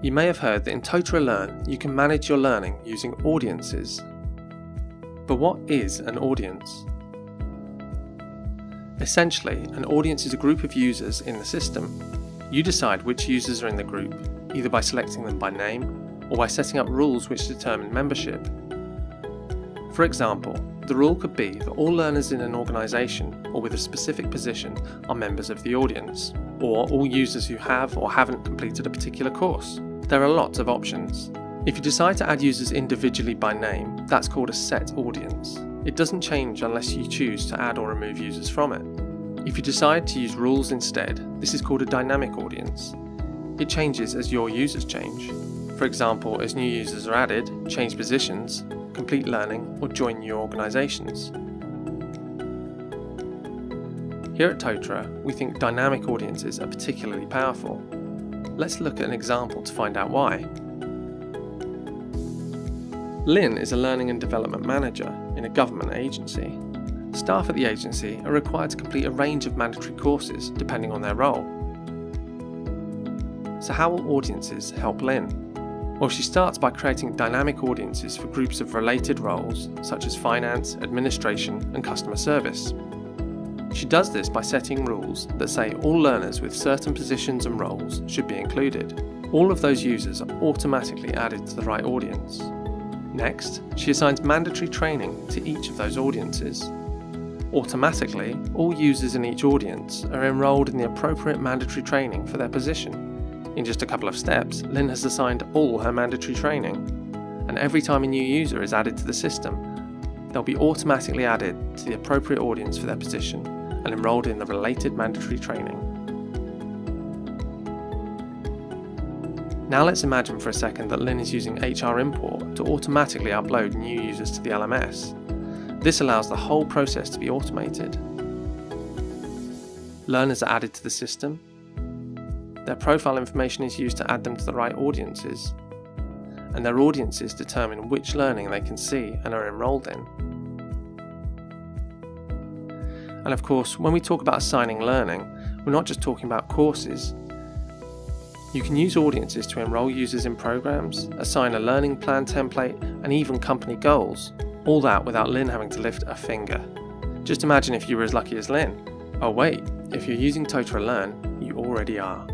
You may have heard that in Totara Learn you can manage your learning using audiences. But what is an audience? Essentially, an audience is a group of users in the system. You decide which users are in the group, either by selecting them by name or by setting up rules which determine membership. For example, the rule could be that all learners in an organisation or with a specific position are members of the audience, or all users who have or haven't completed a particular course. There are lots of options. If you decide to add users individually by name, that's called a set audience. It doesn't change unless you choose to add or remove users from it. If you decide to use rules instead, this is called a dynamic audience. It changes as your users change. For example, as new users are added, change positions, complete learning, or join new organisations. Here at Totara, we think dynamic audiences are particularly powerful. Let's look at an example to find out why. Lynn is a learning and development manager in a government agency. Staff at the agency are required to complete a range of mandatory courses depending on their role. So how will audiences help Lynn? Well, she starts by creating dynamic audiences for groups of related roles such as finance, administration and customer service. She does this by setting rules that say all learners with certain positions and roles should be included. All of those users are automatically added to the right audience. Next, she assigns mandatory training to each of those audiences. Automatically, all users in each audience are enrolled in the appropriate mandatory training for their position. In just a couple of steps, Lynn has assigned all her mandatory training, and every time a new user is added to the system, they'll be automatically added to the appropriate audience for their position and enrolled in the related mandatory training. Now let's imagine for a second that Lynn is using HR Import to automatically upload new users to the LMS. This allows the whole process to be automated. Learners are added to the system. Their profile information is used to add them to the right audiences, and their audiences determine which learning they can see and are enrolled in. And of course, when we talk about assigning learning, we're not just talking about courses. You can use audiences to enroll users in programs, assign a learning plan template, and even company goals. All that without Lynn having to lift a finger. Just imagine if you were as lucky as Lynn. Oh wait, if you're using Totara Learn, you already are.